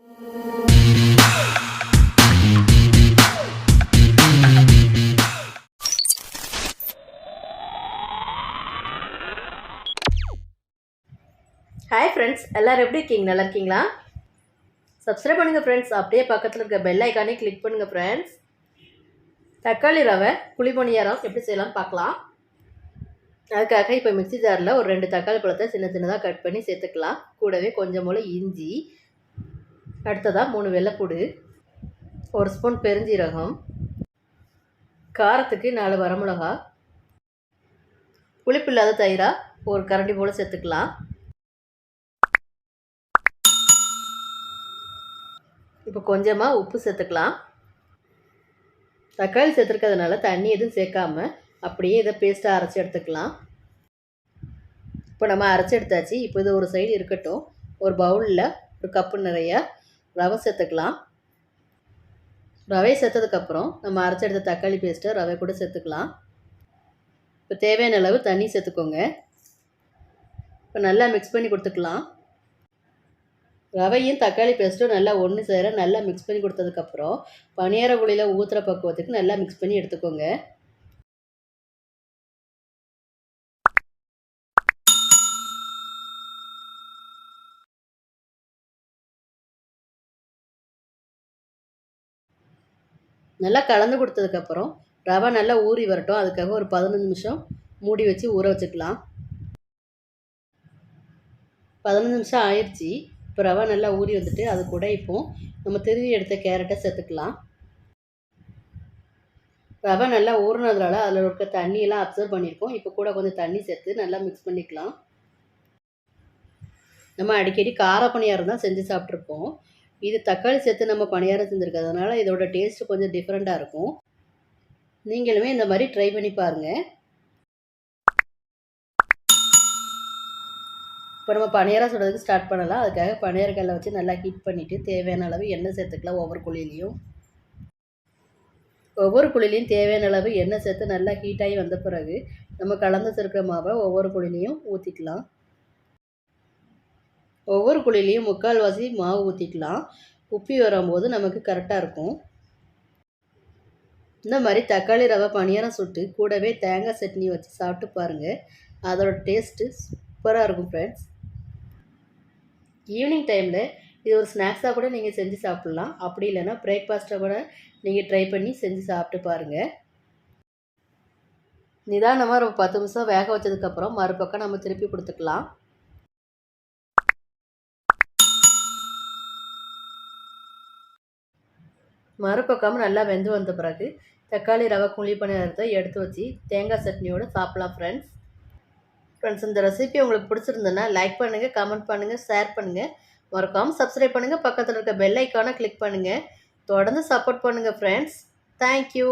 Hi friends, எல்லோரும் எப்படி இருக்கீங்க? நல்லா இருக்கீங்களா? சப்ஸ்கிரைப் பண்ணுங்கள் ஃப்ரெண்ட்ஸ். அப்படியே பக்கத்தில் இருக்க பெல் ஐக்கானே கிளிக் பண்ணுங்கள் ஃப்ரெண்ட்ஸ். தக்காளி ரவை குழி பணியாரம் எப்படி செய்யலாம்னு பார்க்கலாம். அதுக்காக இப்போ மிக்ஸி ஜாரில் ஒரு 2 தக்காளி பழத்தை சின்ன சின்னதாக கட் பண்ணி சேர்த்துக்கலாம். கூடவே கொஞ்சம் போல் இஞ்சி, அடுத்ததாக 3 வெள்ளைப்பூடு, 1 ஸ்பூன் பெருஞ்சீரகம், காரத்துக்கு 4 வரமிளகா, புளிப்பு இல்லாத தயிராக ஒரு கரண்டி போல் சேர்த்துக்கலாம். இப்போ கொஞ்சமாக உப்பு சேர்த்துக்கலாம். தக்காளி சேர்த்துருக்கிறதுனால தண்ணி எதுவும் சேர்க்காமல் அப்படியே இதை பேஸ்ட்டாக அரைச்சி எடுத்துக்கலாம். இப்போ நம்ம அரைச்சி எடுத்தாச்சு. இப்போ இது ஒரு சைடு இருக்கட்டும். ஒரு பவுலில் ஒரு கப்பு நிறைய ரவை சேர்த்துக்கலாம். ரவையை சேர்த்ததுக்கப்புறம் நம்ம அரைச்சி எடுத்த தக்காளி பேஸ்ட்டை ரவை கூட சேர்த்துக்கலாம். இப்போ தேவையான அளவு தண்ணி சேர்த்துக்கோங்க. இப்போ நல்லா மிக்ஸ் பண்ணி கொடுத்துக்கலாம். ரவையும் தக்காளி பேஸ்ட்டும் நல்லா ஒன்று சேர நல்லா மிக்ஸ் பண்ணி கொடுத்ததுக்கப்புறம் பணியார குழியில் ஊற்றுற பக்குவத்துக்கு நல்லா மிக்ஸ் பண்ணி எடுத்துக்கோங்க. நல்லா கலந்து கொடுத்ததுக்கப்புறம் ரவை நல்லா ஊறி வரட்டும். அதுக்காக ஒரு 15 நிமிஷம் மூடி வச்சு ஊற வச்சுக்கலாம். 15 நிமிஷம் ஆயிடுச்சு. இப்போ ரவை நல்லா ஊறி வந்துட்டு அது கூட இப்போது நம்ம திருவி எடுத்த கேரட்டை சேர்த்துக்கலாம். ரவை நல்லா ஊறினதுனால அதில் இருக்க தண்ணியெல்லாம் அப்சர்வ் பண்ணியிருக்கோம். இப்போ கூட கொஞ்சம் தண்ணி சேர்த்து நல்லா மிக்ஸ் பண்ணிக்கலாம். நம்ம அடிக்கடி கார பணியாரம் தான் செஞ்சு சாப்பிட்ருப்போம். இது தக்காளி சேர்த்து நம்ம பணியாரம் செஞ்சுருக்கிறதுனால இதோட டேஸ்ட்டு கொஞ்சம் டிஃப்ரெண்ட்டாக இருக்கும். நீங்களுமே இந்த மாதிரி ட்ரை பண்ணி பாருங்கள். இப்போ நம்ம பணியாரம் சுடுறதுக்கு ஸ்டார்ட் பண்ணலாம். அதுக்காக பணியாரக்கல்லை வச்சு நல்லா ஹீட் பண்ணிவிட்டு தேவையான அளவு எண்ணெய் சேர்த்துக்கலாம். ஒவ்வொரு குழிலையும் தேவையான அளவு எண்ணெய் சேர்த்து நல்லா ஹீட்டாகி வந்த பிறகு நம்ம கலந்து வச்சிருக்கிற மாவை ஒவ்வொரு குழிலையும் ஊற்றிக்கலாம். ஒவ்வொரு குழிலையும் 3/4 வாசி மாவு ஊற்றிக்கலாம். உப்பி வரும்போது நமக்கு கரெக்டாக இருக்கும். இந்த மாதிரி தக்காளி ரவை பணியாரம் சுட்டு கூடவே தேங்காய் சட்னி வச்சு சாப்பிட்டு பாருங்கள். அதோட டேஸ்ட்டு சூப்பராக இருக்கும் ஃப்ரெண்ட்ஸ். ஈவினிங் டைமில் இது ஒரு ஸ்நாக்ஸாக கூட நீங்கள் செஞ்சு சாப்பிட்லாம். அப்படி இல்லைன்னா பிரேக்ஃபாஸ்ட்டை கூட நீங்கள் ட்ரை பண்ணி செஞ்சு சாப்பிட்டு பாருங்கள். நிதானமாக ஒரு 10 நிமிஷம் வேக வச்சதுக்கப்புறம் மறுபக்கம் நம்ம திருப்பி கொடுத்துக்கலாம். மறுபக்கம் நல்லா வெந்து வந்த பிறகு தக்காளி ரவை குழி பணியாரத்தை எடுத்து வச்சு தேங்காய் சட்னியோடு சாப்பிட்லாம் ஃப்ரெண்ட்ஸ். இந்த ரெசிபி உங்களுக்கு பிடிச்சிருந்ததுன்னா லைக் பண்ணுங்கள், கமெண்ட் பண்ணுங்கள், ஷேர் பண்ணுங்கள். மறக்காமல் சப்ஸ்கிரைப் பண்ணுங்கள். பக்கத்தில் இருக்க பெல் ஐக்கானை கிளிக் பண்ணுங்கள். தொடர்ந்து சப்போர்ட் பண்ணுங்கள் ஃப்ரெண்ட்ஸ். தேங்க்யூ.